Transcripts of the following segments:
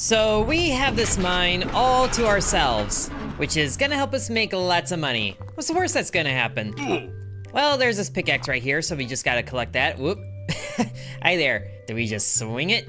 So we have this mine all to ourselves, which is gonna help us make lots of money. What's the worst that's gonna happen? Well, there's this pickaxe right here, so we just gotta collect that. Whoop. Hi there. Did we just swing it?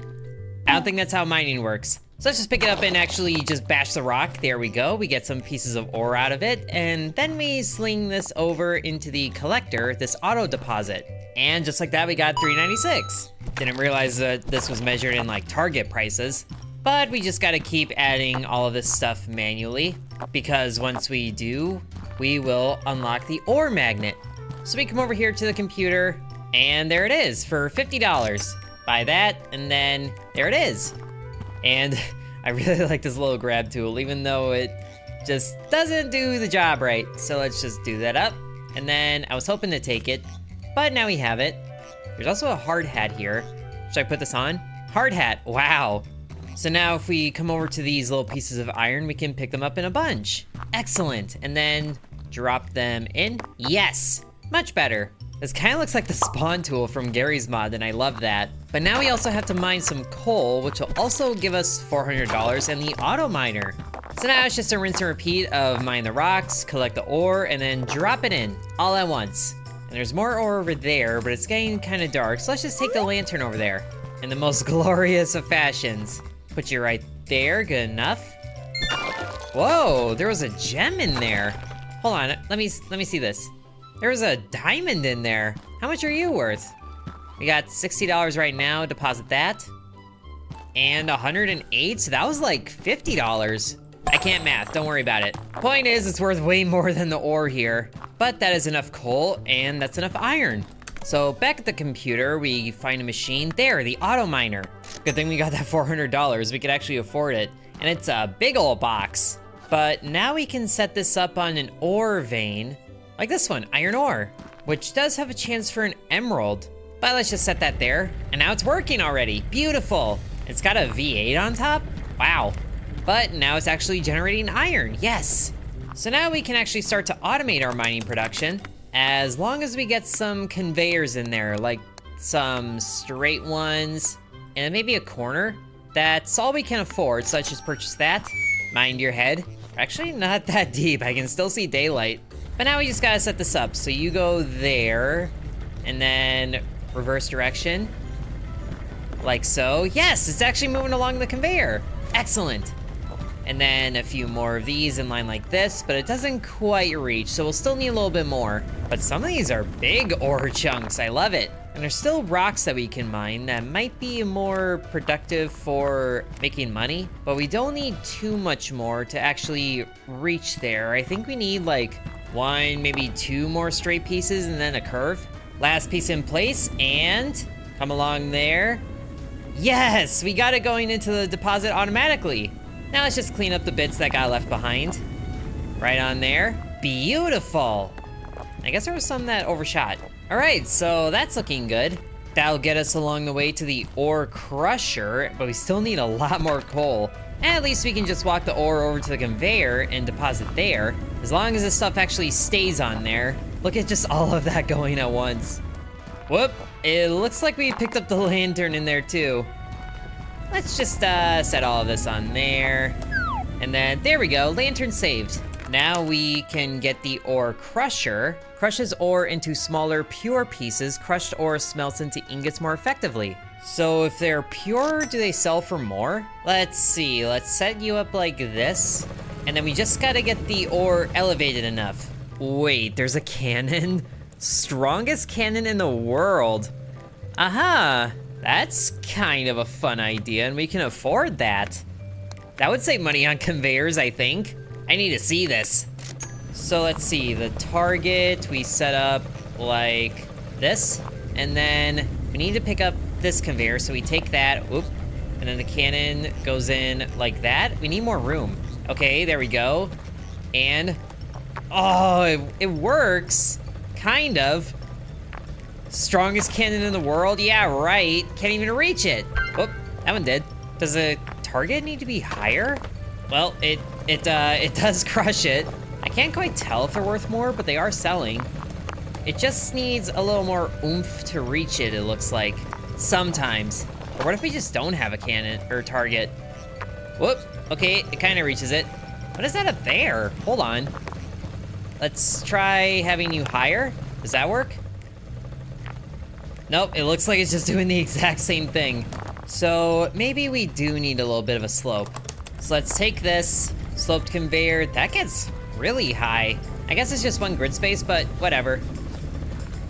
I don't think that's how mining works. So let's just pick it up and actually just bash the rock. There we go. We get some pieces of ore out of it, and then we sling this over into the collector, this auto deposit. And just like that, we got $3.96. Didn't realize that this was measured in like Target prices, but we just gotta keep adding all of this stuff manually, because once we do, we will unlock the ore magnet. So we come over here to the computer, and there it is for $50. Buy that, and then there it is. And I really like this little grab tool, even though it just doesn't do the job right. So let's just do that up. And then I was hoping to take it, but now we have it. There's also a hard hat here. Should I put this on? Hard hat, wow. So now if we come over to these little pieces of iron, we can pick them up in a bunch. Excellent, and then drop them in. Yes, much better. This kind of looks like the spawn tool from Gary's mod, and I love that. But now we also have to mine some coal, which will also give us $400 and the auto miner. So now it's just a rinse and repeat of mine the rocks, collect the ore, and then drop it in, all at once. And there's more ore over there, but it's getting kind of dark, so let's just take the lantern over there. In the most glorious of fashions. Put you right there, good enough. Whoa, there was a gem in there. Hold on, let me see this. There was a diamond in there. How much are you worth? We got $60 right now, deposit that. And 108, so that was like $50. I can't math, don't worry about it. Point is, it's worth way more than the ore here, but that is enough coal and that's enough iron. So back at the computer, we find a machine. There, the auto miner. Good thing we got that $400, we could actually afford it. And it's a big old box. But now we can set this up on an ore vein, like this one, iron ore, which does have a chance for an emerald. But let's just set that there, and now it's working already. Beautiful. It's got a V8 on top? Wow. But now it's actually generating iron, yes. So now we can actually start to automate our mining production, as long as we get some conveyors in there, like some straight ones, and maybe a corner. That's all we can afford, so let's just purchase that. Mind your head. Actually, not that deep, I can still see daylight. But now we just gotta set this up. So you go there, and then reverse direction, like so. Yes, it's actually moving along the conveyor. Excellent. And then a few more of these in line like this, but it doesn't quite reach, so we'll still need a little bit more. But some of these are big ore chunks, I love it. And there's still rocks that we can mine that might be more productive for making money, but we don't need too much more to actually reach there. I think we need like one, maybe two more straight pieces and then a curve. Last piece in place, and come along there. Yes, we got it going into the deposit automatically. Now let's just clean up the bits that got left behind. Right on there. Beautiful. I guess there was some that overshot. All right, so that's looking good. That'll get us along the way to the ore crusher, but we still need a lot more coal. And at least we can just walk the ore over to the conveyor and deposit there. As long as this stuff actually stays on there. Look at just all of that going at once. Whoop, it looks like we picked up the lantern in there too. Let's just set all of this on there. And then, there we go, lantern saved. Now we can get the ore crusher. Crushes ore into smaller, pure pieces. Crushed ore smelts into ingots more effectively. So if they're pure, do they sell for more? Let's see, let's set you up like this. And then we just gotta get the ore elevated enough. Wait, there's a cannon? Strongest cannon in the world. Aha, that's kind of a fun idea, and we can afford that. That would save money on conveyors, I think. I need to see this. So let's see, the target we set up like this, and then we need to pick up this conveyor, so we take that, whoop, and then the cannon goes in like that. We need more room. Okay, there we go. And, oh, it works, kind of. Strongest cannon in the world? Yeah, right. Can't even reach it. Whoop, that one did. Does the target need to be higher? Well, it does crush it. I can't quite tell if they're worth more, but they are selling. It just needs a little more oomph to reach it looks like. Sometimes. Or what if we just don't have a cannon or target? Whoop, okay, it kind of reaches it. What is that up there? Hold on. Let's try having you higher. Does that work? Nope, it looks like it's just doing the exact same thing. So maybe we do need a little bit of a slope. So let's take this sloped conveyor. That gets really high. I guess it's just one grid space, but whatever.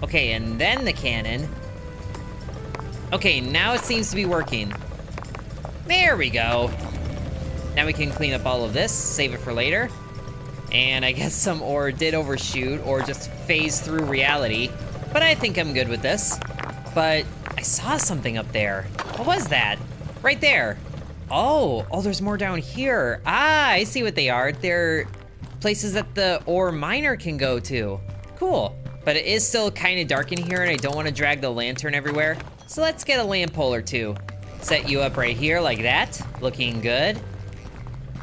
Okay, and then the cannon. Okay, now it seems to be working. There we go. Now we can clean up all of this, save it for later. And I guess some ore did overshoot or just phase through reality. But I think I'm good with this. But I saw something up there. What was that? Right there. Oh, there's more down here. Ah, I see what they are. They're places that the ore miner can go to. Cool. But it is still kind of dark in here and I don't want to drag the lantern everywhere. So let's get a lamp pole or two. Set you up right here like that. Looking good.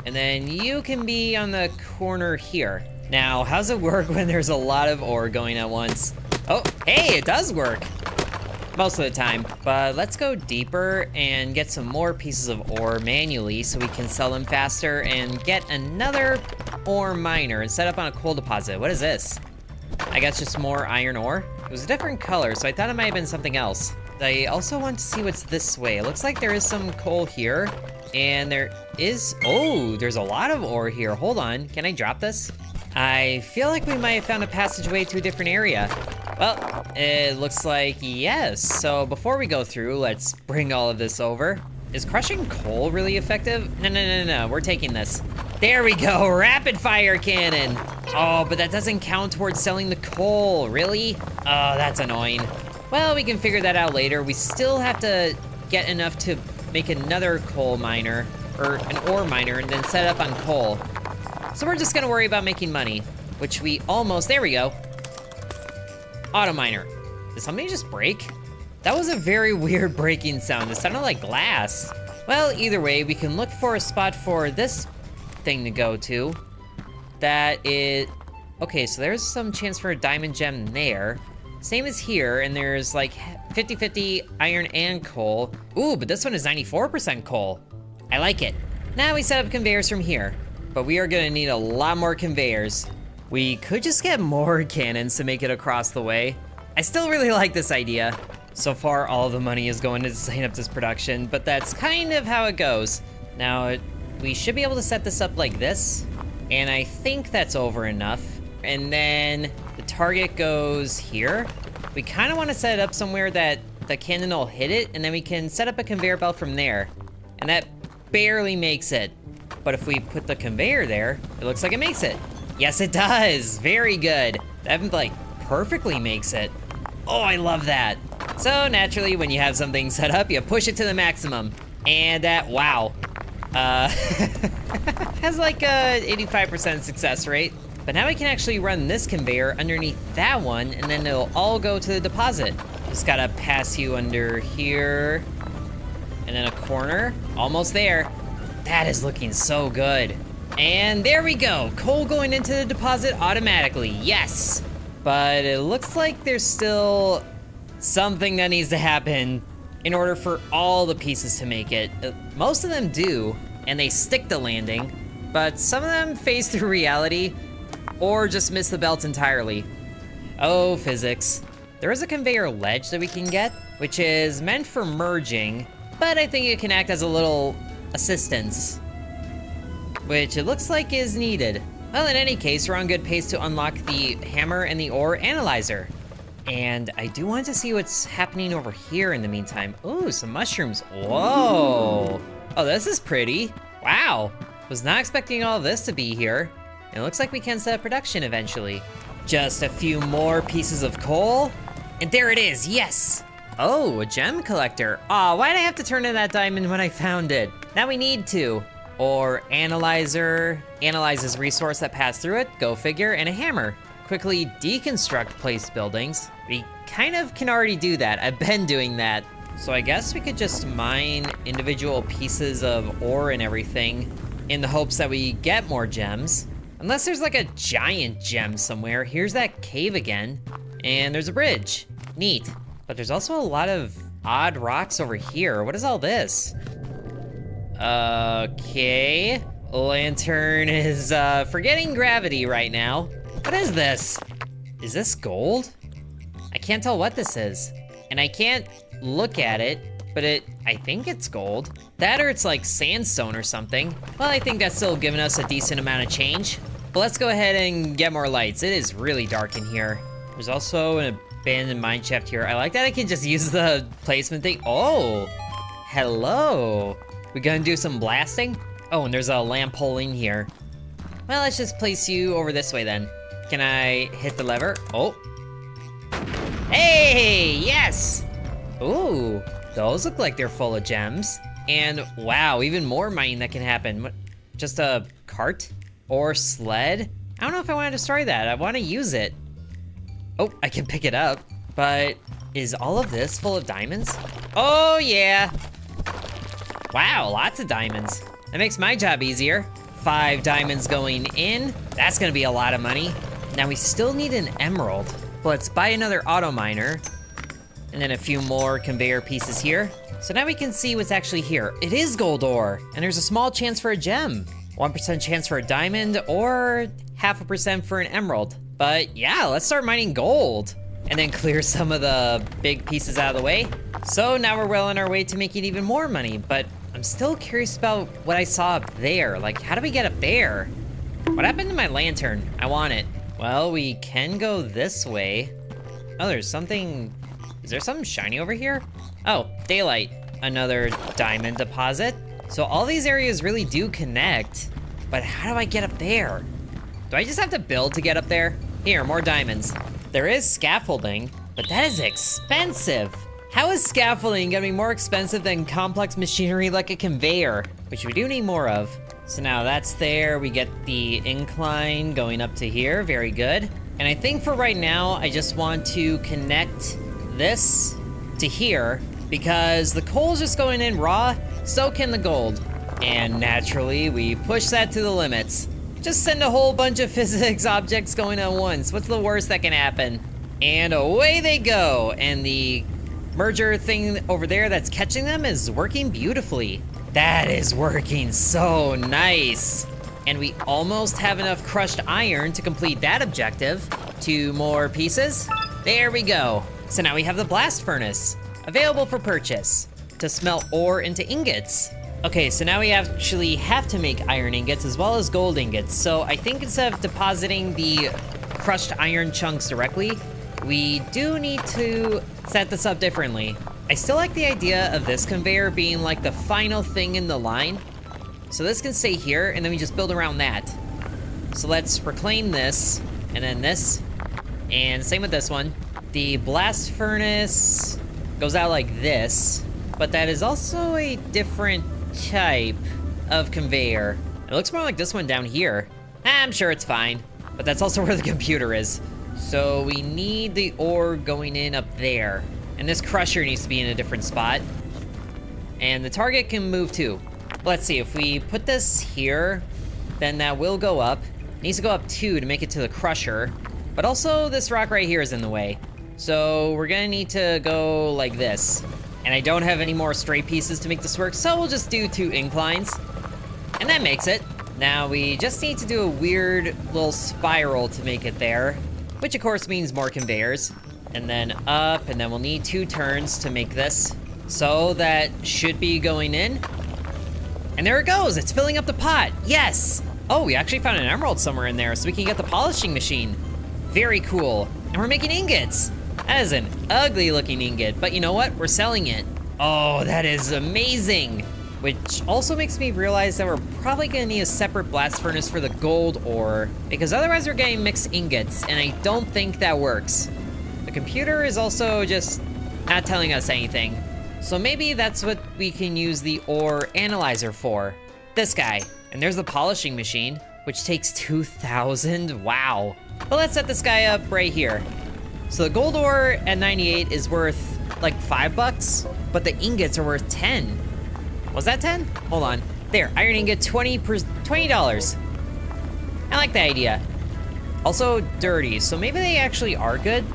And then you can be on the corner here. Now, how's it work when there's a lot of ore going at once? Oh, hey, it does work. Most of the time. But let's go deeper and get some more pieces of ore manually so we can sell them faster and get another ore miner and set up on a coal deposit. What is this? I guess just more iron ore. It was a different color, so I thought it might have been something else. I also want to see what's this way. It looks like there is some coal here. And there is, oh, there's a lot of ore here. Hold on, can I drop this? I feel like we might have found a passageway to a different area. Well, it looks like yes. So before we go through, let's bring all of this over. Is crushing coal really effective? No, we're taking this. There we go, rapid fire cannon. Oh, but that doesn't count towards selling the coal, really? Oh, that's annoying. Well, we can figure that out later. We still have to get enough to make another coal miner, or an ore miner, and then set up on coal. So we're just gonna worry about making money, which we almost, there we go. Auto miner. Did something just break? That was a very weird breaking sound. It sounded like glass. Well, either way, we can look for a spot for this thing to go to. That is, okay, so there's some chance for a diamond gem there. Same as here, and there's like 50-50 iron and coal. Ooh, but this one is 94% coal. I like it. Now we set up conveyors from here, but we are gonna need a lot more conveyors. We could just get more cannons to make it across the way. I still really like this idea. So far, all the money is going to sign up this production, but that's kind of how it goes. Now, we should be able to set this up like this, and I think that's over enough. And then the target goes here. We kind of want to set it up somewhere that the cannon will hit it, and then we can set up a conveyor belt from there. And that barely makes it. But if we put the conveyor there, it looks like it makes it. Yes, it does. Very good. That like perfectly makes it. Oh, I love that. So naturally, when you have something set up, you push it to the maximum. And that, wow. Has like a 85% success rate. But now we can actually run this conveyor underneath that one, and then it'll all go to the deposit. Just gotta pass you under here, and then a corner. Almost there. That is looking so good. And there we go. Coal going into the deposit automatically. Yes. But it looks like there's still something that needs to happen in order for all the pieces to make it. Most of them do, and they stick the landing, but some of them phase through reality or just miss the belt entirely. Oh, physics. There is a conveyor ledge that we can get, which is meant for merging, but I think it can act as a little assistance, which it looks like is needed. Well, in any case, we're on good pace to unlock the hammer and the ore analyzer. And I do want to see what's happening over here in the meantime. Ooh, some mushrooms. Whoa. Oh, this is pretty. Wow. Was not expecting all this to be here. It looks like we can set up production eventually. Just a few more pieces of coal. And there it is, yes. Oh, a gem collector. Aw, why'd I have to turn in that diamond when I found it? Now we need to. Or analyzer, analyzes resource that passed through it, go figure, and a hammer. Quickly deconstruct placed buildings. We kind of can already do that. I've been doing that. So I guess we could just mine individual pieces of ore and everything in the hopes that we get more gems. Unless there's like a giant gem somewhere. Here's that cave again. And there's a bridge. Neat. But there's also a lot of odd rocks over here. What is all this? Okay. Lantern is forgetting gravity right now. What is this? Is this gold? I can't tell what this is. And I can't look at it, but I think it's gold. That or it's like sandstone or something. Well, I think that's still giving us a decent amount of change. But let's go ahead and get more lights. It is really dark in here. There's also an abandoned mine shaft here. I like that I can just use the placement thing. Oh, hello. We gonna do some blasting? Oh, and there's a lamp hole in here. Well, let's just place you over this way then. Can I hit the lever? Oh. Hey, yes! Ooh, those look like they're full of gems. And wow, even more mining that can happen. What, just a cart or sled? I don't know if I want to destroy that. I want to use it. Oh, I can pick it up, but is all of this full of diamonds? Oh yeah. Wow, lots of diamonds. That makes my job easier. 5 diamonds going in. That's gonna be a lot of money. Now we still need an emerald. Let's buy another auto miner. And then a few more conveyor pieces here. So now we can see what's actually here. It is gold ore, and there's a small chance for a gem. 1% chance for a diamond, or 0.5% for an emerald. But yeah, let's start mining gold. And then clear some of the big pieces out of the way. So now we're well on our way to making even more money, but I'm still curious about what I saw up there. Like, how do we get up there? What happened to my lantern? I want it. Well, we can go this way. Oh, there's something... Is there something shiny over here? Oh, daylight. Another diamond deposit. So all these areas really do connect, but how do I get up there? Do I just have to build to get up there? Here, more diamonds. There is scaffolding, but that is expensive. How is scaffolding gonna be more expensive than complex machinery like a conveyor, which we do need more of? So now that's there, we get the incline going up to here, very good. And I think for right now, I just want to connect this to here, because the coal's just going in raw, so can the gold. And naturally, we push that to the limits. Just send a whole bunch of physics objects going at once. What's the worst that can happen? And away they go. And the merger thing over there that's catching them is working beautifully. That is working so nice. And we almost have enough crushed iron to complete that objective. 2 more pieces. There we go. So now we have the blast furnace, available for purchase, to smelt ore into ingots. Okay, so now we actually have to make iron ingots as well as gold ingots. So I think instead of depositing the crushed iron chunks directly, we do need to set this up differently. I still like the idea of this conveyor being like the final thing in the line. So this can stay here, and then we just build around that. So let's reclaim this, and then this, and same with this one. The blast furnace goes out like this, but that is also a different type of conveyor. It looks more like this one down here. I'm sure it's fine, but that's also where the computer is. So we need the ore going in up there, and this crusher needs to be in a different spot. And the target can move too. Let's see, if we put this here, then that will go up. It needs to go up 2 to make it to the crusher, but also this rock right here is in the way. So we're gonna need to go like this. And I don't have any more straight pieces to make this work, so we'll just do 2 inclines. And that makes it. Now we just need to do a weird little spiral to make it there, which of course means more conveyors. And then up, and then we'll need 2 turns to make this. So that should be going in. And there it goes, it's filling up the pot, yes! Oh, we actually found an emerald somewhere in there, so we can get the polishing machine. Very cool. And we're making ingots. That is an ugly looking ingot, but you know what? We're selling it. Oh, that is amazing. Which also makes me realize that we're probably gonna need a separate blast furnace for the gold ore, because otherwise we're getting mixed ingots, and I don't think that works. The computer is also just not telling us anything. So maybe that's what we can use the ore analyzer for. This guy. And there's the polishing machine, which takes 2,000, wow. But let's set this guy up right here. So the gold ore at 98 is worth like $5, but the ingots are worth 10. Was that 10? Hold on. There, iron ingot, $20. I like the idea. Also dirty, so maybe they actually are good,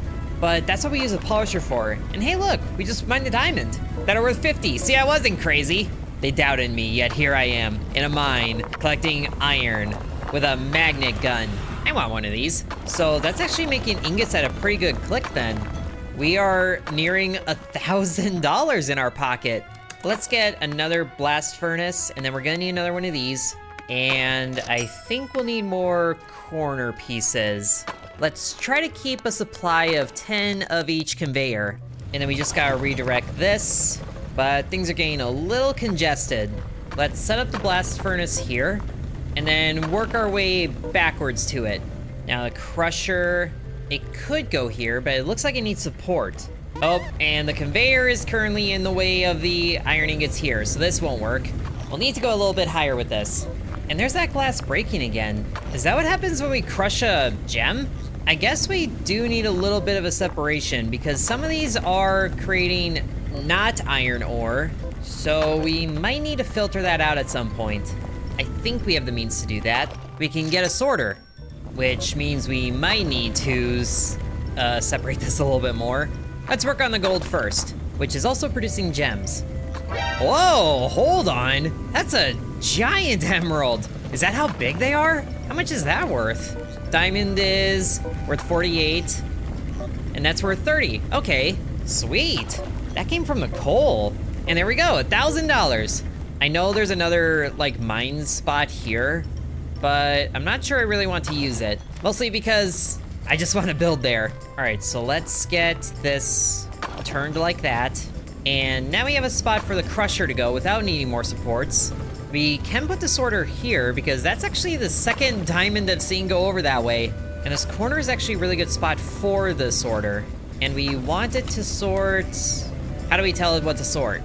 but that's what we use a polisher for. And hey look, we just mined the diamond that are worth 50. See, I wasn't crazy. They doubted me, yet here I am, in a mine, collecting iron with a magnet gun. I want one of these. So that's actually making ingots at a pretty good click then. We are nearing $1,000 in our pocket. Let's get another blast furnace, and then we're gonna need another one of these. And I think we'll need more corner pieces. Let's try to keep a supply of 10 of each conveyor. And then we just gotta redirect this, but things are getting a little congested. Let's set up the blast furnace here, and then work our way backwards to it. Now the crusher, it could go here, but it looks like it needs support. Oh, and the conveyor is currently in the way of the iron ingots here, so this won't work. We'll need to go a little bit higher with this. And there's that glass breaking again. Is that what happens when we crush a gem? I guess we do need a little bit of a separation because some of these are creating not iron ore, so we might need to filter that out at some point. I think we have the means to do that. We can get a sorter, which means we might need to separate this a little bit more. Let's work on the gold first, which is also producing gems. Whoa, hold on. That's a giant emerald. Is that how big they are? How much is that worth? Diamond is worth 48, and that's worth 30. Okay, sweet. That came from the coal. And there we go, $1,000. I know there's another like mine spot here, but I'm not sure I really want to use it. Mostly because I just want to build there. All right, so let's get this turned like that. And now we have a spot for the crusher to go without needing more supports. We can put the sorter here because that's actually the second diamond I've seen go over that way. And this corner is actually a really good spot for the sorter. And we want it to sort... How do we tell it what to sort?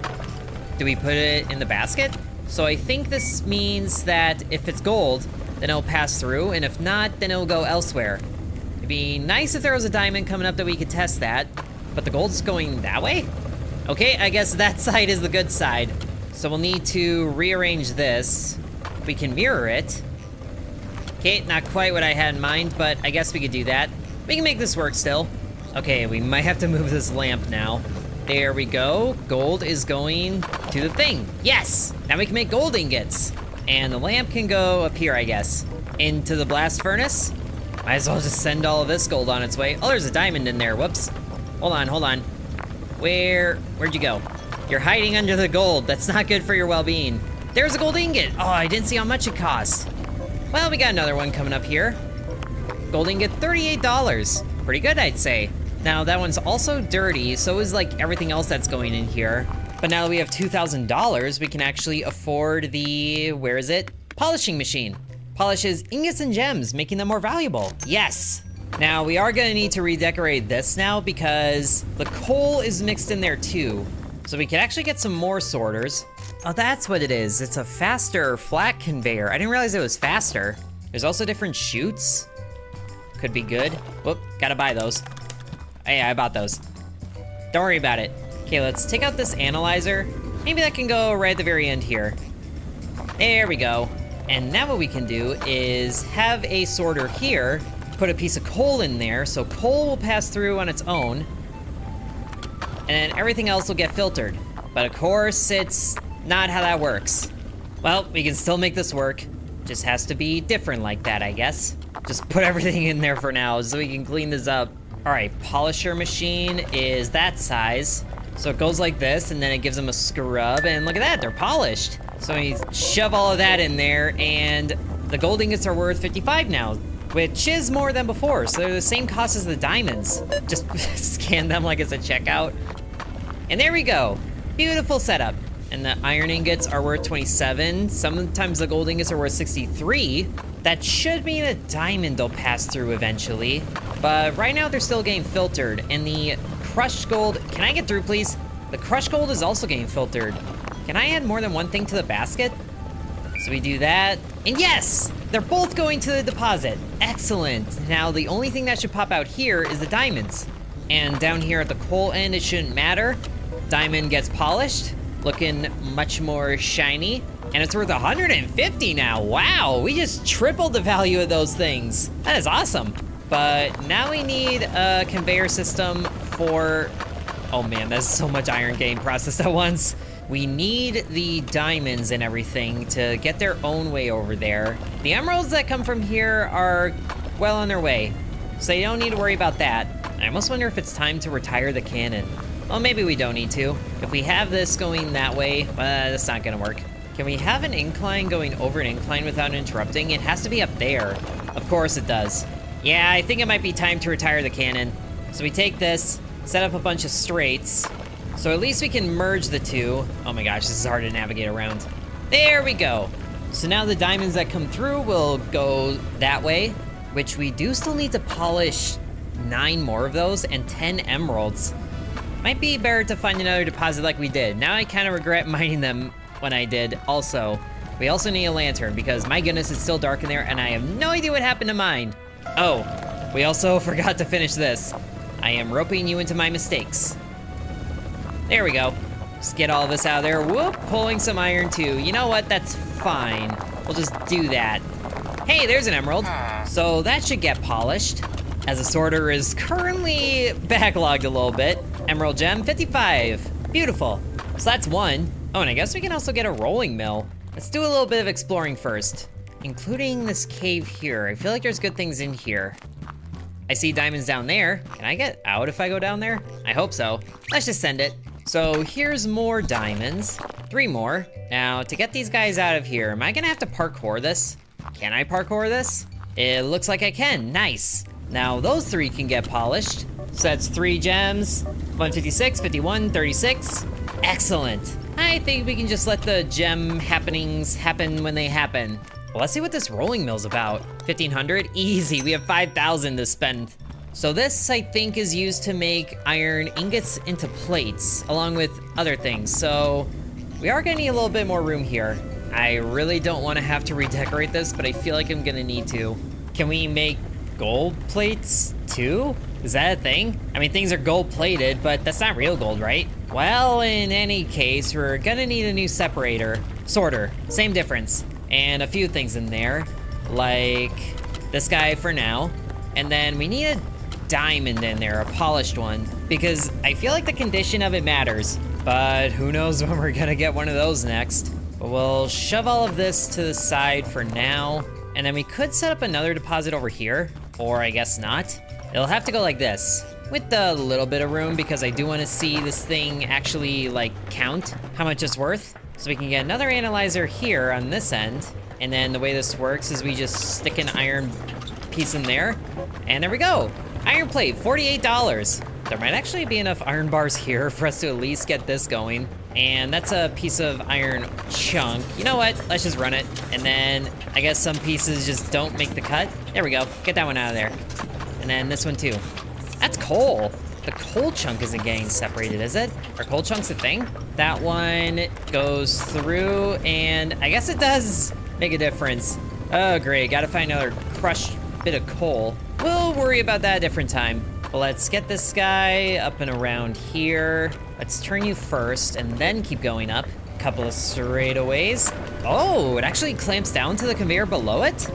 Do we put it in the basket? So I think this means that if it's gold, then it'll pass through, and if not, then it'll go elsewhere. It'd be nice if there was a diamond coming up that we could test that, but the gold's going that way? Okay, I guess that side is the good side. So we'll need to rearrange this. We can mirror it. Okay, not quite what I had in mind, but I guess we could do that. We can make this work still. Okay, we might have to move this lamp now. There we go. Gold is going to the thing. Yes! Now we can make gold ingots. And the lamp can go up here, I guess. Into the blast furnace. Might as well just send all of this gold on its way. Oh, there's a diamond in there. Whoops. Hold on, hold on. Where'd you go? You're hiding under the gold. That's not good for your well-being. There's a gold ingot. Oh, I didn't see how much it cost. Well, we got another one coming up here. Gold ingot, $38. Pretty good, I'd say. Now, that one's also dirty, so is like everything else that's going in here. But now that we have $2,000, we can actually afford the, where is it? Polishing machine. Polishes ingots and gems, making them more valuable. Yes! Now, we are gonna need to redecorate this now because the coal is mixed in there too. So we can actually get some more sorters. Oh, that's what it is. It's a faster flat conveyor. I didn't realize it was faster. There's also different chutes. Could be good. Whoop, gotta buy those. Oh, yeah, I bought those. Don't worry about it. Okay, let's take out this analyzer. Maybe that can go right at the very end here. There we go. And now what we can do is have a sorter here, put a piece of coal in there, so coal will pass through on its own, and then everything else will get filtered. But of course, it's not how that works. Well, we can still make this work. Just has to be different like that, I guess. Just put everything in there for now so we can clean this up. All right, polisher machine is that size. So it goes like this, and then it gives them a scrub, and look at that, they're polished. So we shove all of that in there, and the gold ingots are worth 55 now, which is more than before, so they're the same cost as the diamonds. Just scan them like it's a checkout. And there we go, beautiful setup. And the iron ingots are worth 27. Sometimes the gold ingots are worth 63. That should mean a diamond will pass through eventually. But right now they're still getting filtered. And the crushed gold, can I get through please? The crushed gold is also getting filtered. Can I add more than one thing to the basket? So we do that, and yes! They're both going to the deposit. Excellent. Now the only thing that should pop out here is the diamonds. And down here at the coal end, it shouldn't matter. Diamond gets polished, looking much more shiny. And it's worth 150 now. Wow, we just tripled the value of those things. That is awesome. But now we need a conveyor system for, oh man, that's so much iron getting processed at once. we need the diamonds and everything to get their own way over there. The emeralds that come from here are well on their way, so you don't need to worry about that. I almost wonder if it's time to retire the cannon. Well, maybe we don't need to. If we have this going that way, that's not gonna work. Can we have an incline going over an incline without interrupting? It has to be up there. Of course it does. Yeah, I think it might be time to retire the cannon. So we take this, set up a bunch of straights, so at least we can merge the two. Oh my gosh, this is hard to navigate around. There we go. So now the diamonds that come through will go that way, which we do still need to polish 9 more of those and 10 emeralds. Might be better to find another deposit like we did. Now I kind of regret mining them when I did. Also, we also need a lantern because my goodness, it's still dark in there and I have no idea what happened to mine. Oh, we also forgot to finish this. I am roping you into my mistakes. There we go. Just get all this out of there. Whoop, pulling some iron too. You know what, that's fine. We'll just do that. Hey, there's an emerald. So that should get polished, as the sorter is currently backlogged a little bit. Emerald gem, 55. Beautiful. So that's one. Oh, and I guess we can also get a rolling mill. Let's do a little bit of exploring first, including this cave here. I feel like there's good things in here. I see diamonds down there. Can I get out if I go down there? I hope so. Let's just send it. So here's more diamonds, 3 more. Now to get these guys out of here, am I gonna have to parkour this? Can I parkour this? It looks like I can, nice. Now those 3 can get polished. So that's 3 gems, 156, 51, 36. Excellent. I think we can just let the gem happenings happen when they happen. Well, let's see what this rolling mill's about. 1,500, easy, we have 5,000 to spend. So this, I think, is used to make iron ingots into plates, along with other things. So we are gonna need a little bit more room here. I really don't wanna have to redecorate this, but I feel like I'm gonna need to. Can we make gold plates too? Is that a thing? I mean, things are gold plated, but that's not real gold, right? Well, in any case, we're gonna need a new separator. Sorter, same difference. And a few things in there, like this guy for now. And then we need a diamond in there, a polished one, because I feel like the condition of it matters. But who knows when we're gonna get one of those next. But we'll shove all of this to the side for now. And then we could set up another deposit over here, or I guess not. It'll have to go like this, with a little bit of room, because I do want to see this thing actually, like, count how much it's worth. So we can get another analyzer here on this end, and then the way this works is we just stick an iron piece in there, and there we go. Iron plate, $48. There might actually be enough iron bars here for us to at least get this going. And that's a piece of iron chunk. You know what? Let's just run it. And then I guess some pieces just don't make the cut. There we go. Get that one out of there. And then this one too. That's coal. The coal chunk isn't getting separated, is it? Are coal chunks a thing? That one goes through, and I guess it does make a difference. Oh, great. Gotta find another crushed bit of coal. We'll worry about that a different time. But let's get this guy up and around here. Let's turn you first, and then keep going up. Couple of straightaways. Oh, it actually clamps down to the conveyor below it?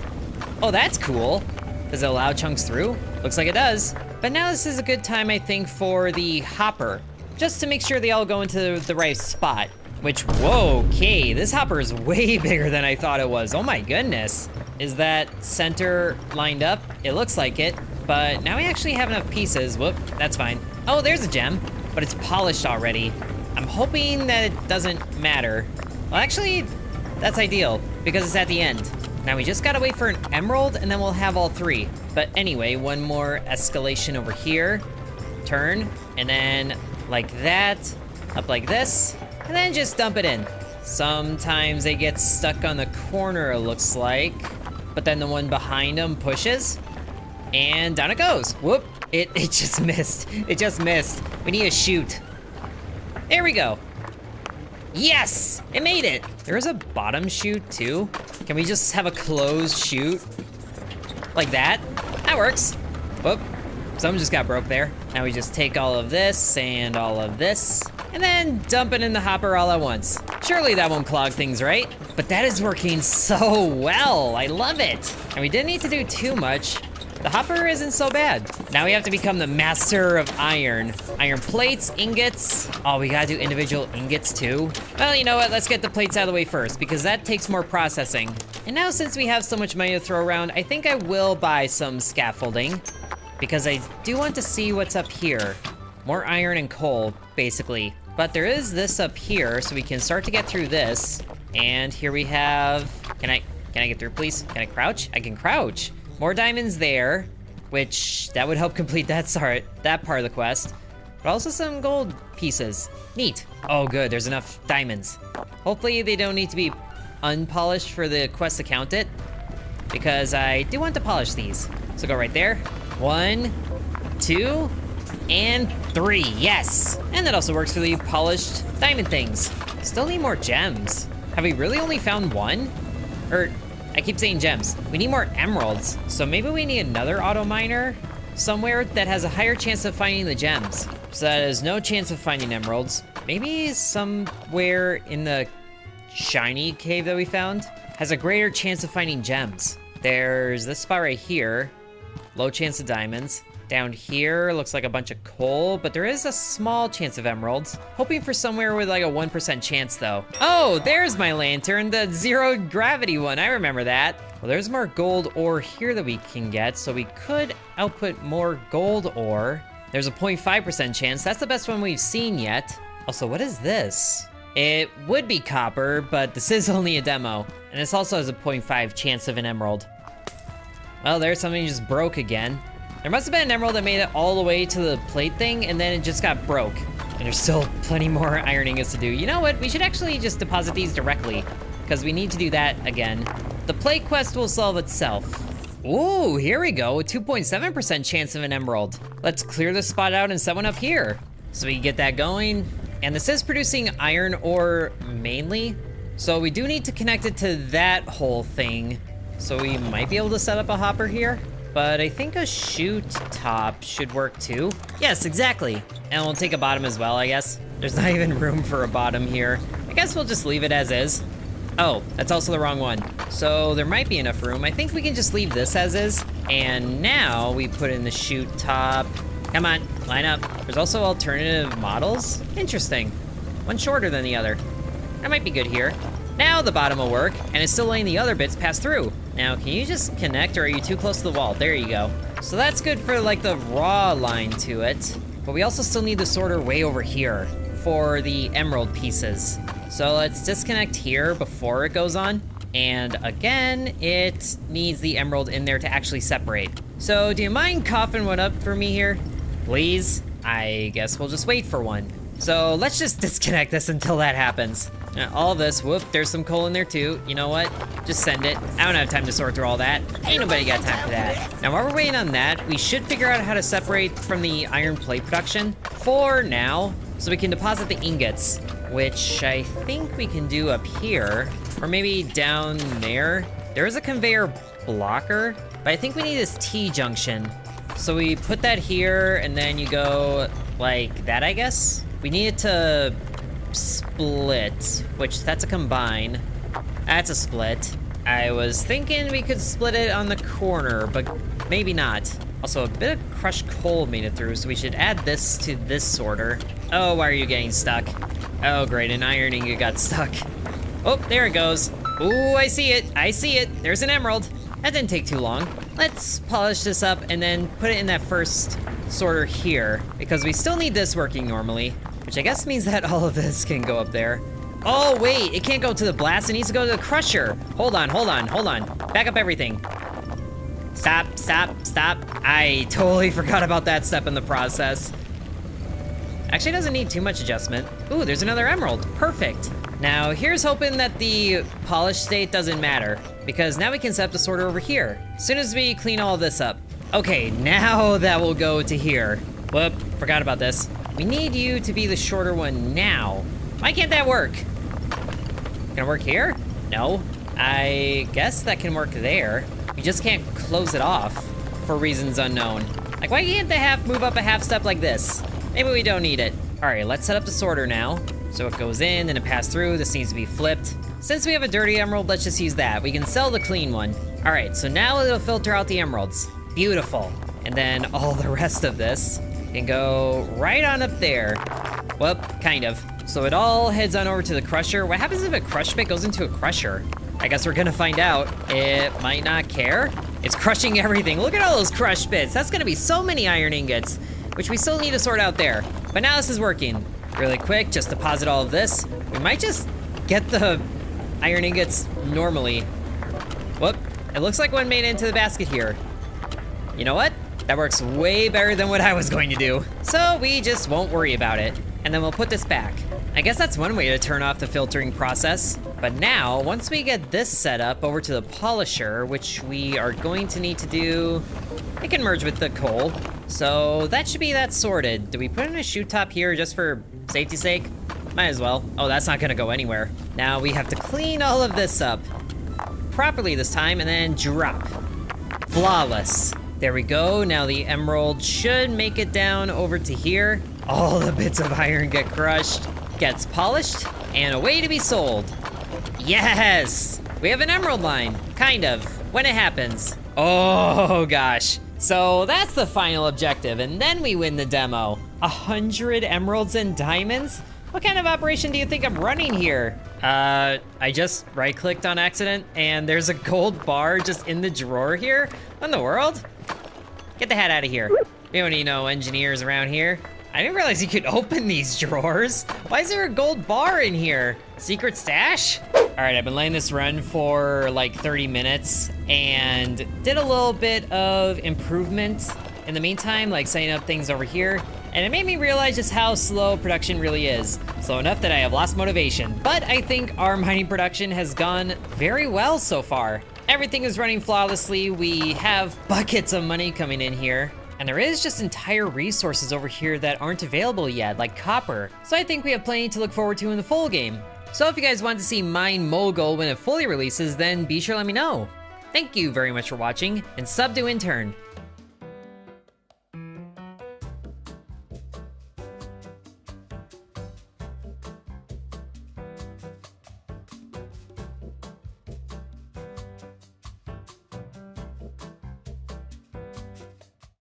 Oh, that's cool. Does it allow chunks through? Looks like it does. But now this is a good time, I think, for the hopper, just to make sure they all go into the right spot. Which, whoa, okay, this hopper is way bigger than I thought it was. Oh my goodness. Is that center lined up? It looks like it, but now we actually have enough pieces. Whoop, that's fine. Oh, there's a gem, but it's polished already. I'm hoping that it doesn't matter. Well, actually, that's ideal, because it's at the end. Now we just gotta wait for an emerald, and then we'll have all 3. But anyway, one more escalation over here. Turn, and then like that, up like this, and then just dump it in. Sometimes they get stuck on the corner, it looks like, but then the one behind them pushes, and down it goes. Whoop, it just missed. It just missed. We need a chute. There we go. Yes, it made it. There's a bottom chute too. Can we just have a closed chute? Like that? That works. Whoop, something just got broke there. Now we just take all of this and all of this, and then dump it in the hopper all at once. Surely that won't clog things, right? But that is working so well, I love it. And we didn't need to do too much. the hopper isn't so bad. Now we have to become the master of iron. Iron plates, ingots. Oh, we gotta do individual ingots too? Well, you know what? Let's get the plates out of the way first because that takes more processing. And now since we have so much money to throw around, I think I will buy some scaffolding because I do want to see what's up here. More iron and coal, basically. But there is this up here, so we can start to get through this. And here we have, can I get through, please? Can I crouch? I can crouch. More diamonds there, which that would help complete that part of the quest. But also some gold pieces. Neat. Oh, good, there's enough diamonds. Hopefully they don't need to be unpolished for the quest to count it, because I do want to polish these. So go right there. 1, 2, and 3, yes! And that also works for the polished diamond things. Still need more gems. Have we really only found one? Or, I keep saying gems. We need more emeralds. So maybe we need another auto miner somewhere that has a higher chance of finding the gems. So that is no chance of finding emeralds. Maybe somewhere in the shiny cave that we found has a greater chance of finding gems. There's this spot right here. Low chance of diamonds. Down here, looks like a bunch of coal, but there is a small chance of emeralds. Hoping for somewhere with like a 1% chance though. Oh, there's my lantern, the zero gravity one, I remember that. Well, there's more gold ore here that we can get, so we could output more gold ore. There's a 0.5% chance, that's the best one we've seen yet. Also, what is this? It would be copper, but this is only a demo. And this also has a 0.5 chance of an emerald. Well, there's something just broke again. There must have been an emerald that made it all the way to the plate thing, and then it just got broke. And there's still plenty more iron ingots to do. You know what? We should actually just deposit these directly, because we need to do that again. The plate quest will solve itself. Ooh, here we go. A 2.7% chance of an emerald. Let's clear this spot out and set one up here, so we can get that going. And this is producing iron ore mainly, so we do need to connect it to that whole thing. So we might be able to set up a hopper here. But I think a chute top should work too. Yes, exactly. And we'll take a bottom as well, I guess. There's not even room for a bottom here. I guess we'll just leave it as is. Oh, that's also the wrong one. So there might be enough room. I think we can just leave this as is. And now we put in the chute top. Come on, line up. There's also alternative models. Interesting. One shorter than the other. That might be good here. Now the bottom will work, and it's still letting the other bits pass through. Now, can you just connect, or are you too close to the wall? There you go. So that's good for, like, the raw line to it. But we also still need the sorter way over here for the emerald pieces. So let's disconnect here before it goes on. And again, it needs the emerald in there to actually separate. So do you mind coughing one up for me here? Please? I guess we'll just wait for one. So let's just disconnect this until that happens. All this, whoop, there's some coal in there too. You know what? Just send it. I don't have time to sort through all that. Ain't nobody got time for that. Now while we're waiting on that, we should figure out how to separate from the iron plate production for now, so we can deposit the ingots, which I think we can do up here, or maybe down there. There is a conveyor blocker, but I think we need this T-junction. So we put that here, and then you go like that, I guess? We need it to split, which that's a combine. That's a split. I was thinking we could split it on the corner, but maybe not. Also, a bit of crushed coal made it through, so we should add this to this sorter. Oh, why are you getting stuck? Oh, great, an iron ingot got stuck. Oh, there it goes. Ooh, I see it. I see it. There's an emerald. That didn't take too long. Let's polish this up and then put it in that first sorter here, because we still need this working normally, which I guess means that all of this can go up there. Oh, wait, it can't go to the blast. It needs to go to the crusher. Hold on, hold on, hold on. Back up everything. Stop, stop, stop. I totally forgot about that step in the process. Actually, it doesn't need too much adjustment. Ooh, there's another emerald. Perfect. Now, here's hoping that the polished state doesn't matter, because now we can set up the sorter over here, as soon as we clean all of this up. Okay, now that will go to here. Whoop, forgot about this. We need you to be the shorter one now. Why can't that work? Can it work here? No. I guess that can work there. We just can't close it off for reasons unknown. Like, why can't the half move up a half step like this? Maybe we don't need it. All right, let's set up the sorter now. So it goes in, then it passes through. This needs to be flipped. Since we have a dirty emerald, let's just use that. We can sell the clean one. All right, so now it'll filter out the emeralds. Beautiful. And then all the rest of this can go right on up there. Well, kind of. So it all heads on over to the crusher. What happens if a crush bit goes into a crusher? I guess we're gonna find out. It might not care. It's crushing everything. Look at all those crush bits. That's gonna be so many iron ingots, which we still need to sort out there. But now this is working. Really quick, just deposit all of this. We might just get the iron ingots normally. Whoop, it looks like one made it into the basket here. You know what? That works way better than what I was going to do. So we just won't worry about it. And then we'll put this back. I guess that's one way to turn off the filtering process. But now, once we get this set up over to the polisher, which we are going to need to do, it can merge with the coal. So that should be that sorted. Do we put in a chute top here just for safety's sake? Might as well. Oh, that's not gonna go anywhere. Now we have to clean all of this up properly this time and then drop. Flawless. There we go. Now the emerald should make it down over to here. All the bits of iron get crushed, gets polished, and away to be sold. Yes! We have an emerald line, kind of, when it happens. Oh gosh. So that's the final objective, and then we win the demo. 100 emeralds and diamonds? What kind of operation do you think I'm running here? I just right-clicked on accident, and there's a gold bar just in the drawer here? What in the world? Get the heck out of here. We don't need no engineers around here. I didn't realize you could open these drawers. Why is there a gold bar in here? Secret stash? All right, I've been letting this run for like 30 minutes and did a little bit of improvement in the meantime, like setting up things over here. And it made me realize just how slow production really is. Slow enough that I have lost motivation. But I think our mining production has gone very well so far. Everything is running flawlessly. We have buckets of money coming in here. And there is just entire resources over here that aren't available yet, like copper. So I think we have plenty to look forward to in the full game. So if you guys want to see Mine Mogul when it fully releases, then be sure to let me know. Thank you very much for watching, and sub to Intern.